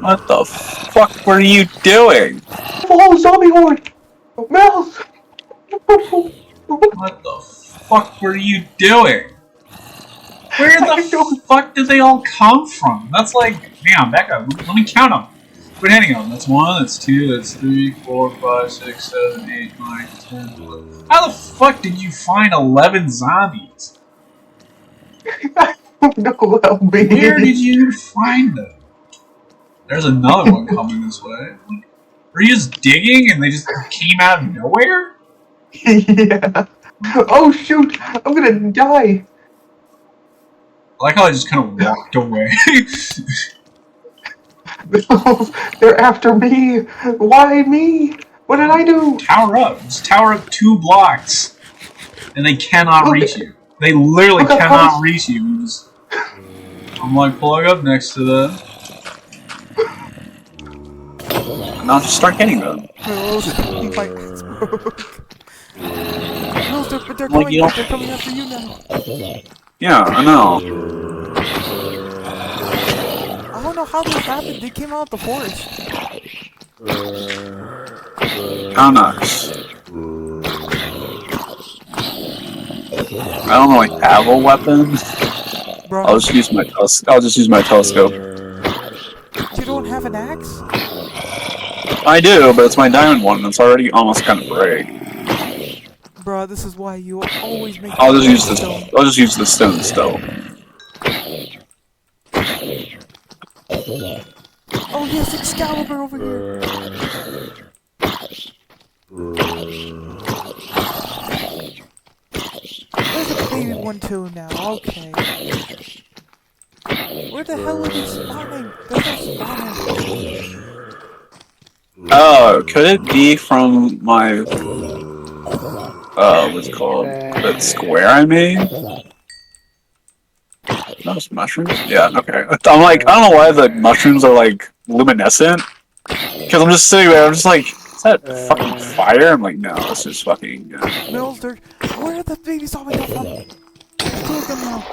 What the fuck were you doing? Oh, zombie horde! Mel! What the fuck were you doing? Where the fuck did they all come from? That's like, hang on, back up. Let me count them. Wait, hang on. That's 1, that's 2, that's 3, 4, 5, 6, 7, 8, 9, 10, 11. How the fuck did you find 11 zombies? I don't know, help me. Where did you find them? There's another one coming this way. Were you just digging and they just came out of nowhere? Yeah. Oh shoot! I'm gonna die! I like how I just kind of walked away. They're after me! Why me? What did I do? Tower up. Just tower up 2 blocks. And they cannot reach you. They literally cannot reach you. Just, I'm like, plug up next to them. And I'll just start hitting them. They're coming after you now. Yeah, I know. I don't know how this happened. They came out of the forest. How nice. I don't really have a weapon. Bro, I'll just use my telescope. you don't have an axe? I do, but it's my diamond one, and it's already almost kind of break. Bro, this is why you always make. I'll just use this. I'll just use the stone still. Oh yes, Excalibur over here. There's a baby one too now. Okay. Where the hell are they spawning? They're not spawning. Oh, could it be from my what's it called? That square I made? Those mushrooms? Yeah, okay. I'm like, I don't know why the mushrooms are like luminescent. Because I'm just sitting there, I'm just like, is that fucking fire? I'm like, no, it's just fucking. Mills, where are the baby zombies come from? Two of them now.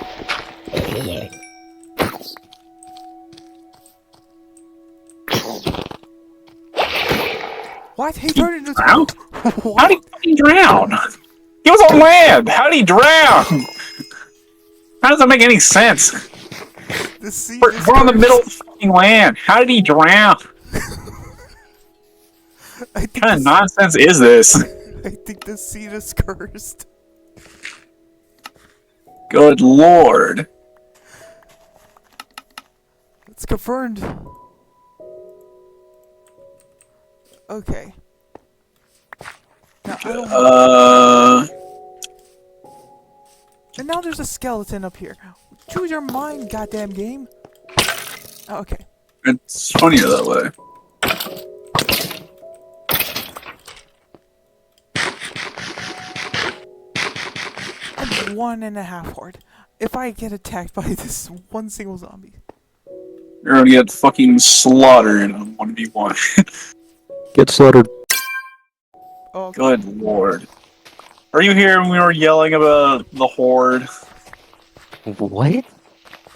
What? He turned into drown? How'd he fucking drown? He was on land! How'd he drown? How does that make any sense? We're on the middle of the fucking land. How did he drown? What kind of nonsense is this? I think the seed is cursed. Good lord. It's confirmed. Okay. Now, and now there's a skeleton up here. Choose your mind, goddamn game. Oh, okay. It's funnier that way. I'm 1.5 horde. If I get attacked by this one single zombie, you're gonna get fucking slaughtered in 1v1. Get slaughtered. oh, okay. Good lord. Are you here when we were yelling about the horde? What?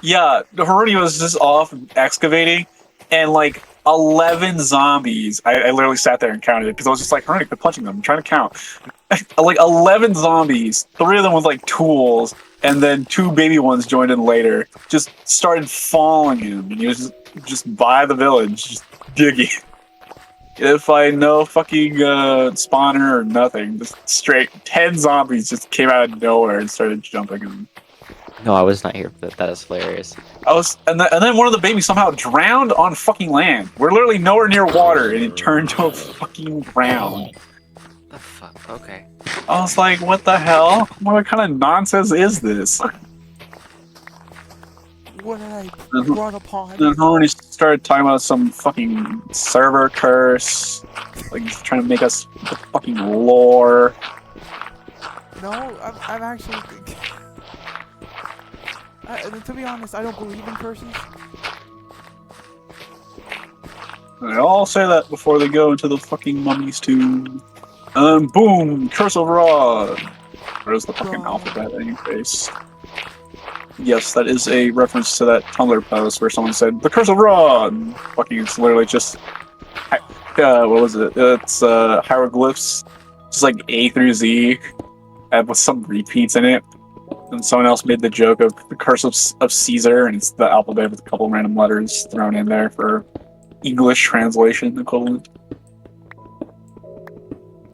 Yeah, the horde was just off excavating, and like 11 zombies. I literally sat there and counted it because I was just like, Hurdy, quit punching them. I'm trying to count. Like 11 zombies, 3 of them with like tools, and then 2 baby ones joined in later. Just started following him, and he was just by the village, just digging. If I know fucking spawner or nothing, just straight 10 zombies just came out of nowhere and started jumping him. No, I was not here for that. That is hilarious. And then one of the babies somehow drowned on fucking land. We're literally nowhere near water, and it turned to a fucking drown. The fuck? Okay. I was like, what the hell? What kind of nonsense is this? What did I run upon? And then Horny started talking about some fucking server curse, like he's trying to make us the fucking lore. No, I'm actually thinking. To be honest, I don't believe in curses. They all say that before they go into the fucking mummy's tomb. Boom! Curse of Rod! Where's the fucking Bro. alphabet anyways? Yes, that is a reference to that Tumblr post where someone said, the Curse of Rod! Fucking, it's literally just... what was it? It's, hieroglyphs. Just like A through Z, with some repeats in it. And someone else made the joke of the Curse of Caesar, and it's the alphabet with a couple random letters thrown in there for English translation equivalent.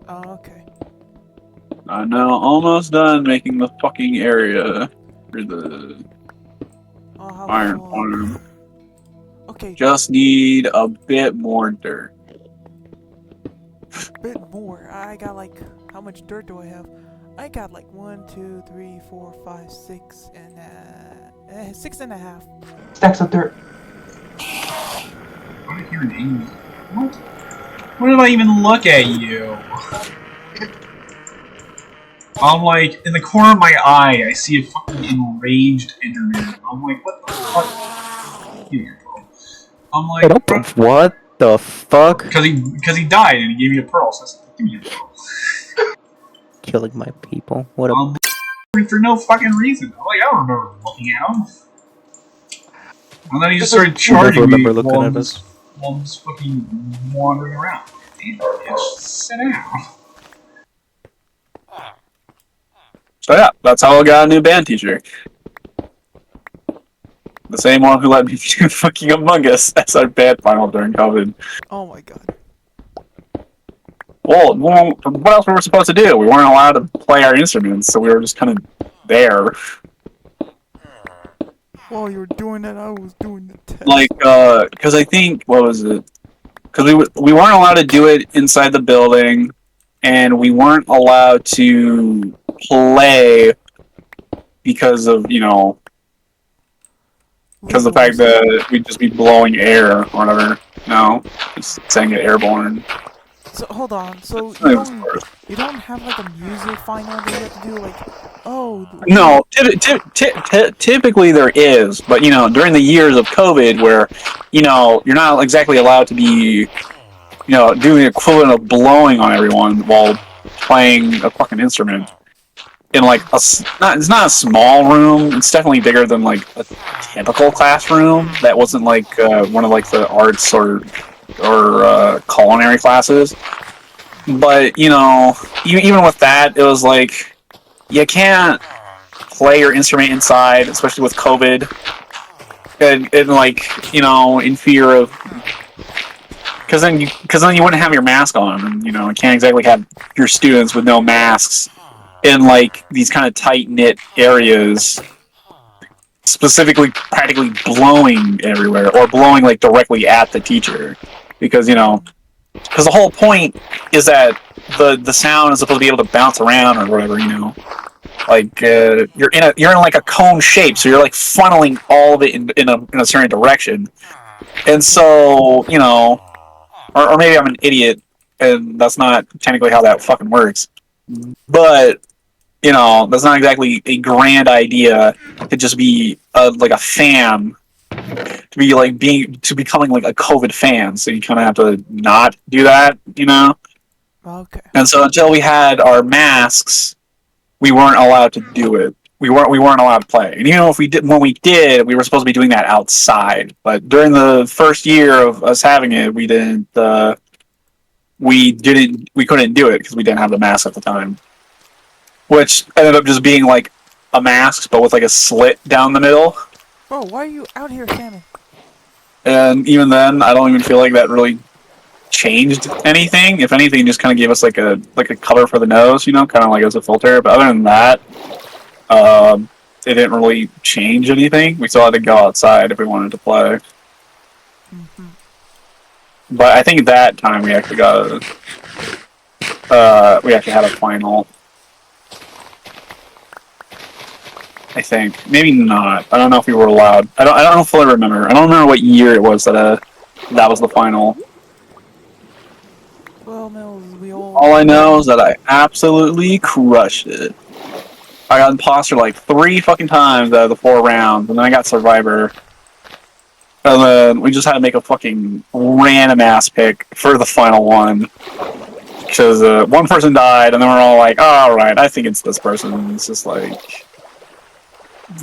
Oh, okay. I'm now almost done making the fucking area for the Oh, how iron fun. farm. Okay, Just need a bit more dirt. bit more. I got like, how much dirt do I have? I got like 1, 2, 3, 4, 5, 6, and 6.5. Stacks of dirt. What are your names? What? Where did I even look at you? I'm like, in the corner of my eye, I see a fucking enraged Enderman. I'm like, what the fuck? Give me your pearl. I'm like, What the fuck? because he died and he gave me a pearl, so I said, give me your pearl. Killing my people. What a For no fucking reason. I'm like, I don't remember looking at him. And then he just started charging me remember looking while at us. I'm just fucking wandering around. Damn, bitch, sit down. So yeah, that's how I got a new band teacher. The same one who let me do fucking Among Us as our band final during COVID. Oh my god. Well, what else were we supposed to do? We weren't allowed to play our instruments, so we were just kind of there. While you were doing that, I was doing the test. Like, because I think, what was it? Because we weren't allowed to do it inside the building, and we weren't allowed to play because of, because of the fact that we'd just be blowing air or whatever. No, just saying it airborne. So hold on. So It was worse. you don't have like a music final that you have to do like, oh. No, typically there is, but during the years of COVID, where you're not exactly allowed to be, doing the equivalent of blowing on everyone while playing a fucking instrument in like it's not a small room. It's definitely bigger than like a typical classroom. That wasn't like one of like the arts or culinary classes. But even with that, it was like you can't play your instrument inside, especially with COVID, and like in fear of, because then you wouldn't have your mask on, and you can't exactly have your students with no masks in like these kind of tight knit areas, specifically practically blowing everywhere or blowing like directly at the teacher, because the whole point is that the sound is supposed to be able to bounce around or whatever, like you're in like a cone shape, so you're like funneling all of it in a certain direction, and so or maybe I'm an idiot and that's not technically how that fucking works, but that's not exactly a grand idea to just be like a fan, to be like becoming like a COVID fan. So you kind of have to not do that, Okay. And so until we had our masks, we weren't allowed to do it. We weren't allowed to play. And if we did, when we did, we were supposed to be doing that outside. But during the first year of us having it, we didn't. We couldn't do it because we didn't have the mask at the time, which ended up just being like a mask, but with like a slit down the middle. Bro, why are you out here camming? And even then, I don't even feel like that really changed anything. If anything, it just kind of gave us like a cover for the nose, kind of like as a filter. But other than that, it didn't really change anything. We still had to go outside if we wanted to play. Mm-hmm. But I think that time we actually got we actually had a final. I think maybe not. I don't know if we were allowed. I don't fully remember. I don't remember what year it was that was the final. Well, Mills, we All I know is that I absolutely crushed it. I got imposter like 3 fucking times out of the 4 rounds, and then I got survivor. And then we just had to make a fucking random ass pick for the final one. because one person died, and then we're all like, oh, all right, I think it's this person. And it's just like,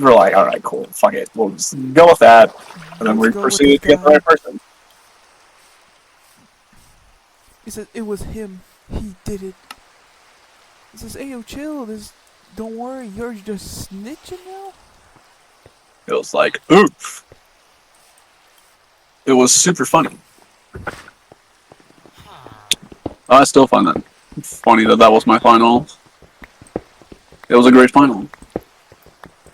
we're like, all right, cool, fuck it, we'll just go with that, and then we Let's go with this proceed to get the guy. right person. He said it was him. He did it. He says, "Hey, yo, chill. Don't worry. You're just snitching now." It was like, oof. It was super funny. I still find that funny that was my final. It was a great final.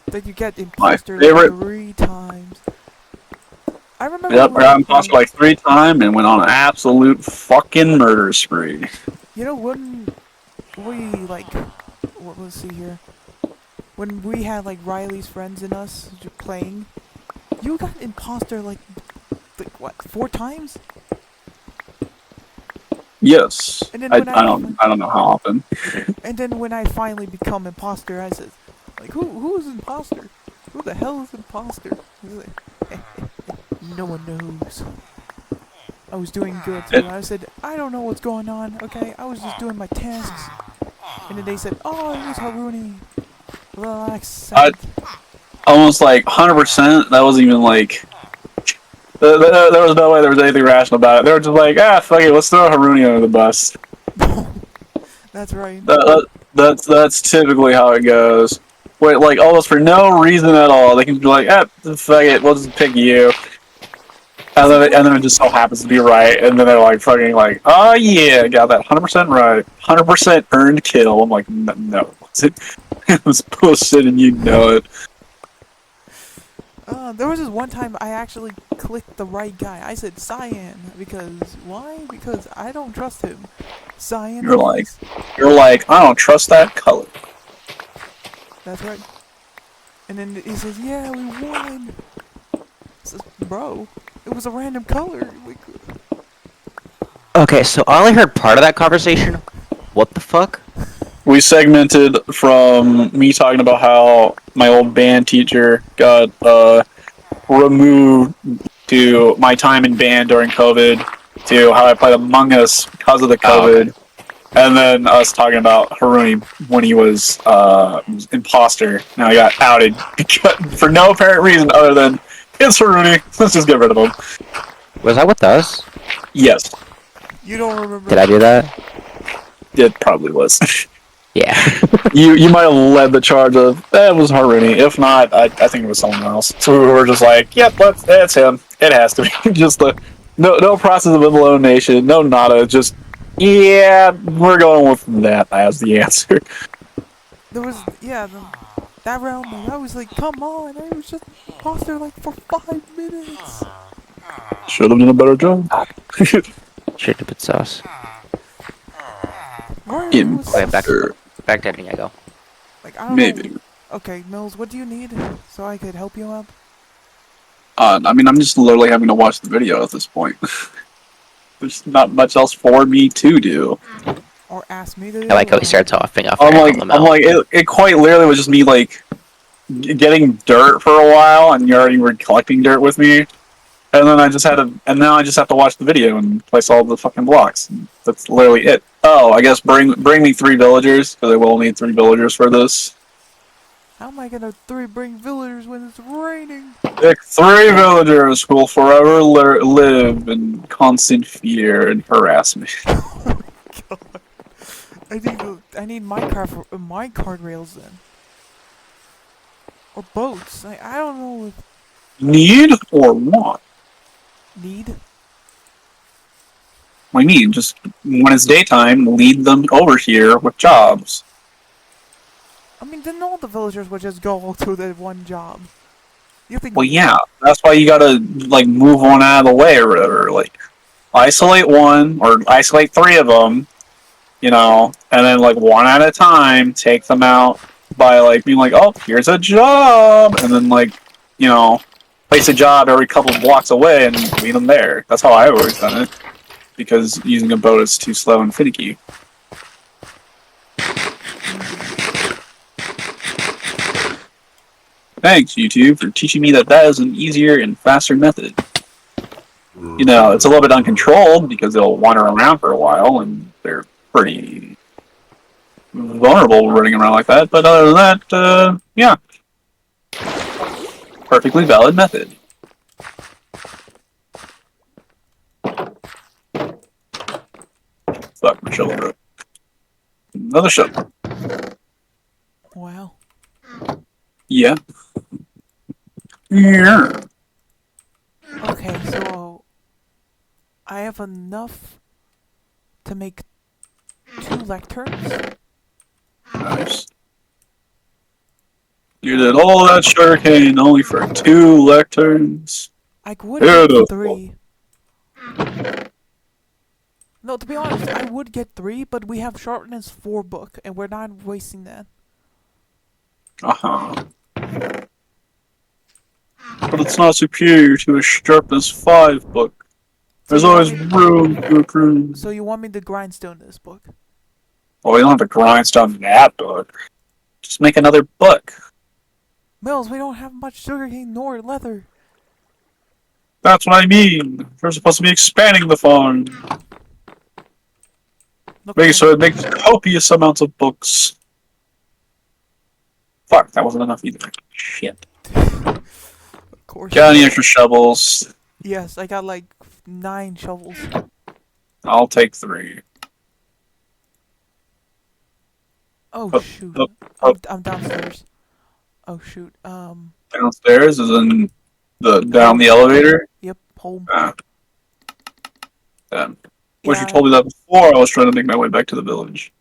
That you get My imposter favorite. like 3 times. I remember. Yep, I when, got imposter like 3 times and went on an absolute fucking murder spree. You know when we like, let's see here. When we had like Riley's friends and us playing, you got imposter like what 4 times? Yes. And then I when don't know how often. And then when I finally become imposter, I said, like, who is imposter? Who the hell is imposter? No one knows. I was doing good too. I said, I don't know what's going on, okay? I was just doing my tasks. And then they said, oh, it was Haruni. Relax. Almost like 100%, that wasn't even like... There was no way there was anything rational about it. They were just like, ah, fuck it, let's throw Haruni under the bus. That's right. That's typically how it goes. Wait, like, almost for no reason at all. They can be like, ah, fuck it, we'll just pick you. And then it just so happens to be right, and then they're like, fucking like, oh yeah, got that 100% right. 100% earned kill. I'm like, no. It was bullshit and you know it. There was this one time I actually clicked the right guy. I said Cyan, because, why? Because I don't trust him. Cyan. You're like, I don't trust that color. That's right. And then he says, yeah, we won. I says, bro, it was a random color. Okay, so I only heard part of that conversation. What the fuck? We segmented from me talking about how my old band teacher got removed, to my time in band during COVID, to how I played Among Us because of the COVID, and then us talking about Haruni when he was imposter. Now he got outed for no apparent reason other than it's Haruni. Let's just get rid of him. Was that with us? Yes, You don't remember? Did I do that? it probably was. Yeah. You might have led the charge of it was Haruni. If not, I think it was someone else. So we were just like, yep, that's him. It has to be. Just no process of elimination, no nada. Just yeah, we're going with that as the answer. There was, that round, I was like, come on, I was just imposter like for 5 minutes. Should have done a better job. Should have put sauce. Mario was Okay, back to editing I go. like, I don't Maybe. know. Okay, Mills, what do you need so I could help you out? I mean, I'm just literally having to watch the video at this point. There's not much else for me to do. Or ask me to do I like how he or- starts off off. I'm like, it quite literally was just me like getting dirt for a while, and you already were collecting dirt with me, and then I just now I just have to watch the video and place all the fucking blocks. That's literally it. Oh, I guess bring me 3 villagers, because I will need 3 villagers for this. How am I gonna bring villagers when it's raining? Pick 3 villagers who will forever live in constant fear and harassment. Oh my god. I need my card rails then. Or boats. I don't know if Need or want? need. I mean, just when it's daytime, lead them over here with jobs. I mean, then all the villagers would just go to the one job. You think? Well, yeah, that's why you gotta like move one out of the way or whatever. Like, isolate one or isolate 3 of them, you know, and then like one at a time, take them out by like being like, oh, here's a job, and then like, you know, place a job every couple of blocks away and leave them there. That's how I've always done it, because using a boat is too slow and finicky. Thanks, YouTube, for teaching me that is an easier and faster method. You know, it's a little bit uncontrolled because they'll wander around for a while and they're pretty vulnerable running around like that. But other than that, yeah, perfectly valid method. Fuck, my shovel broke. Another shovel. Wow. Yeah. Yeah. Okay, so I have enough to make 2 lecterns. Nice. You did all that sugarcane only for 2 lecterns. I would get Beautiful. 3. No, to be honest, I would get 3, but we have sharpness 4 book, and we're not wasting that. Uh-huh. But it's not superior to a sharpness 5 book. So There's you want always me? room to improve. So you want me to grindstone this book? Well, we don't have to grindstone that book. Just make another book. Mills, we don't have much sugarcane nor leather. That's what I mean. We're supposed to be expanding the farm. Look, Making so it makes copious amounts of books. Fuck, that wasn't enough either. Shit. of course. Got any extra shovels? Yes, I got like 9 shovels. I'll take 3. Oh Up, shoot! up, up. I'm downstairs. Oh shoot. Downstairs is in the down the elevator. Yep. Home. Ah, damn. Wish you Yeah, told me that before I was trying to make my way back to the village.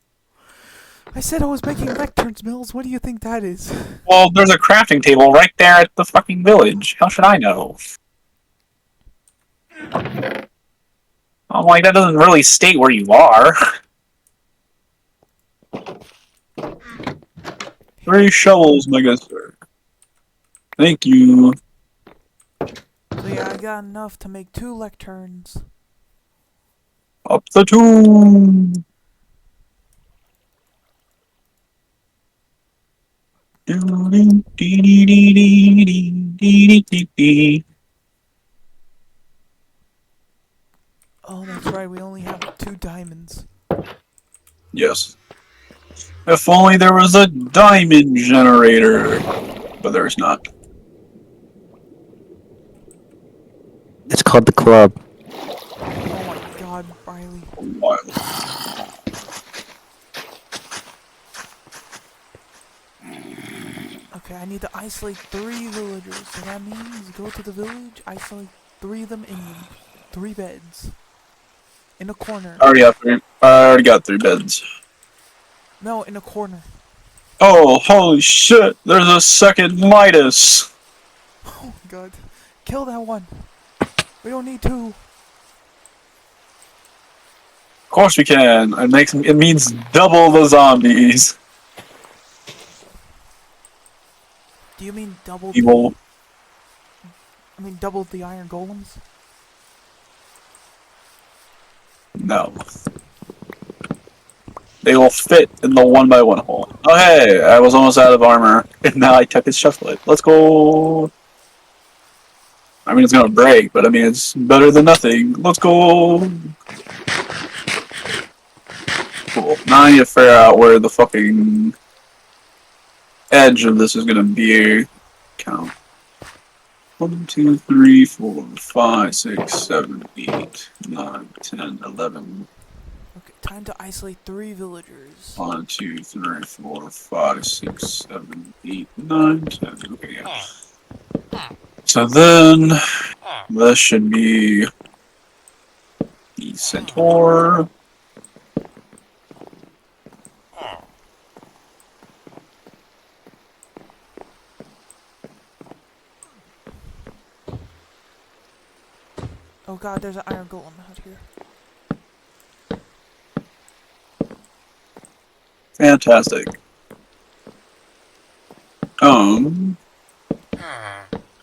I said I was making lecterns, Mills. What do you think that is? Well, there's a crafting table right there at the fucking village. How should I know? I'm like, that doesn't really state where you are. 3 shovels, my good sir. Thank you. So yeah, I got enough to make 2 lecterns. Up the tomb. Oh, that's right. We only have 2 diamonds. Yes. If only there was a diamond generator. But there's not. It's called the club. Oh my God, Riley. Wild. Okay, I need to isolate 3 villagers. So that means go to the village, isolate 3 of them in 3 beds. In a corner. I already got 3 beds. No, in a corner. Oh, holy shit! There's a second Midas! Oh my God. Kill that one. We don't need 2. Of course we can. It means double the zombies. Do you mean double Evil. double the iron golems? No. They will fit in the 1x1 hole. Oh hey, I was almost out of armor, and now I took his chestplate. Let's go. I mean, it's gonna break, but I mean, it's better than nothing. Let's go. Cool. Now I need to figure out where the fucking edge of this is gonna be. Count. 1, 2, 3, 4, 5, 6, 7, 8, 9, 10, 11. Okay, time to isolate 3 villagers. 1, 2, 3, 4, 5, 6, 7, 8, 9, 10. Okay, yeah. So then, this should be the centaur. Oh God, there's an iron golem out here. Fantastic.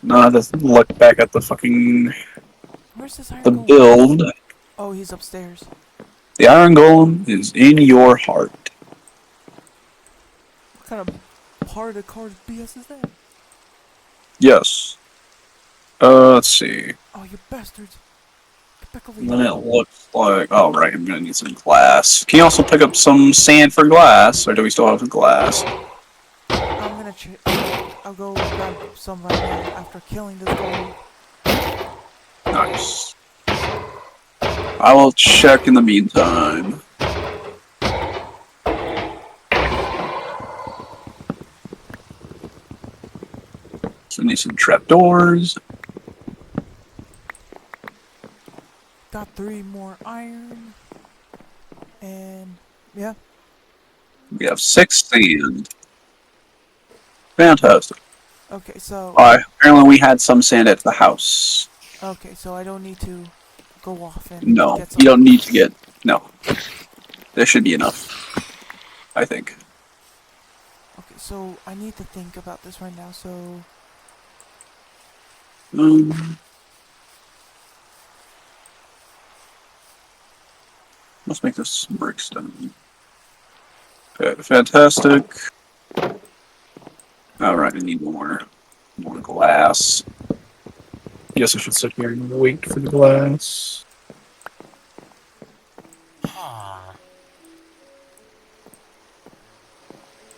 Now I have to look back at the fucking Where's this iron the golem? build. Oh, he's upstairs. The Iron Golem is in your heart. What kind of part of card BS is that? Yes. Let's see. Oh, you bastards. back over And then here. it looks like, oh right, I'm gonna need some glass. Can you also pick up some sand for glass, or do we still have glass? I'm gonna I'll go grab some right now after killing this golem. Nice. I will check in the meantime. So I need some trapdoors. Got 3 more iron. And yeah. We have 6 sand. Fantastic. Okay, so Apparently we had some sand at the house. I don't need to go off and No, get some. you don't need to get... No. There should be enough. I think. Okay, so I need to think about this right now. So Let's make this brickstone. Okay, fantastic. Alright, I need more glass. Guess I should sit here and wait for the glass.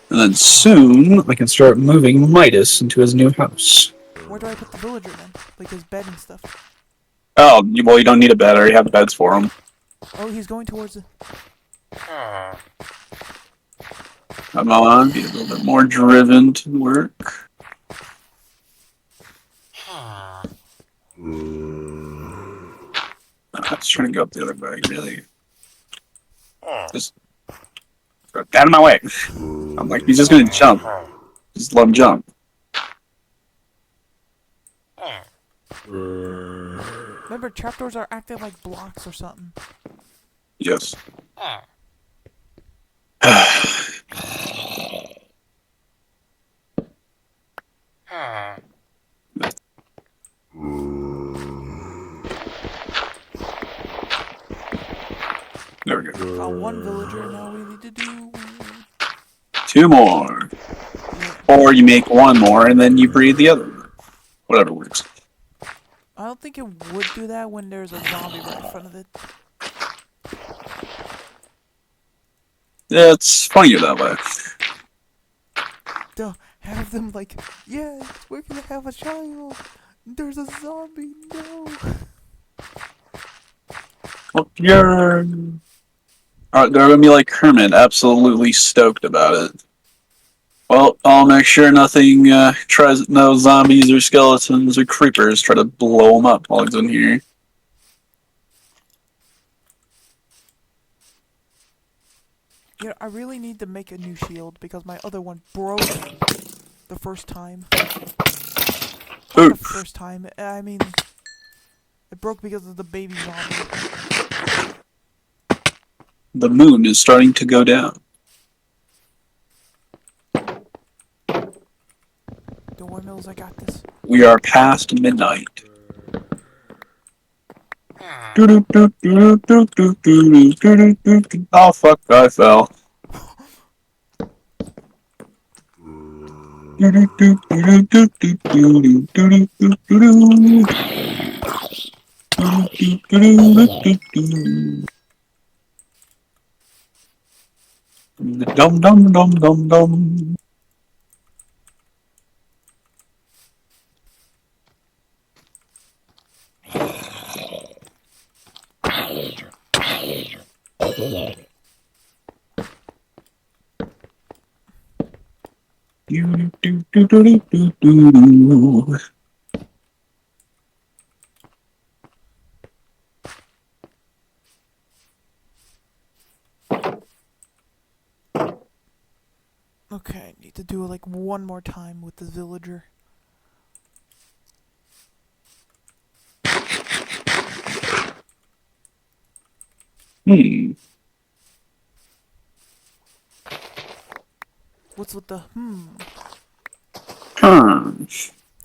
And then soon I can start moving Midas into his new house. where do I put the villager then? Like his bed and stuff. Oh, well, you don't need a bed. I already have beds for him. Oh, he's going towards the... Come on, be a little bit more driven to work. I was trying to go up the other way, really. Just get out of my way. I'm like, he's just gonna jump. Just let him jump. Remember, trapdoors are acting like blocks or something. Yes. There we go. Got 1 villager, now we need to do... 2 more. Yeah. Or you make 1 more and then you breed the other one. Whatever works. I don't think it would do that when there's a zombie right in front of it. Yeah, it's funnier that way. Duh, have them like, yes, we're gonna have a child. There's a zombie, no. Well, you're... They're gonna be like Kermit, absolutely stoked about it. Well, I'll make sure nothing no zombies or skeletons or creepers try to blow him up while he's in here. You know, I really need to make a new shield because my other one broke the first time. Not the first time, I mean, it broke because of the baby zombie. The moon is starting to go down. Don't worry, Mills, I got this. We are past midnight. Oh fuck, I fell. Dum dum dum dum dum. Okay, I need to do it like 1 more time with the villager. What's with the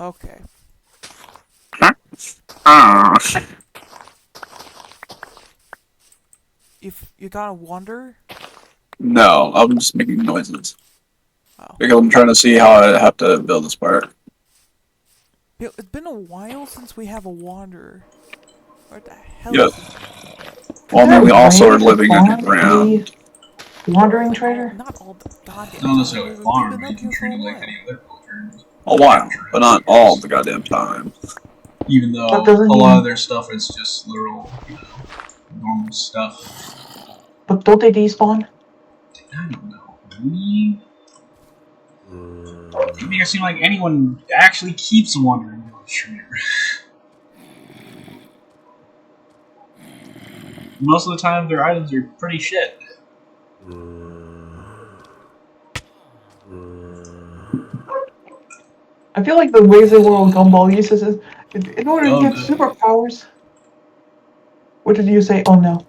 Okay. If you gotta wander. No, I'm just making noises. Oh. Because I'm trying to see how I have to build this part. You know, it's been a while since we have a wanderer. Where the hell Yeah. is he? Well, I mean, we also are living Spawn underground. a wandering Not all, trader? not all the goddamn Not time. necessarily We've farm, been but you up can here for treat a it like while. any other villagers. A while, but not all the goddamn time. Even That though doesn't a lot of mean. their stuff is just literal, normal stuff. But don't they despawn? I don't know. Maybe? You make it seem like anyone actually keeps a wandering village trader. Most of the time, their items are pretty shit. I feel like the Wizard World Gumball uses it in order to Oh get no. superpowers. What did you say? Oh no.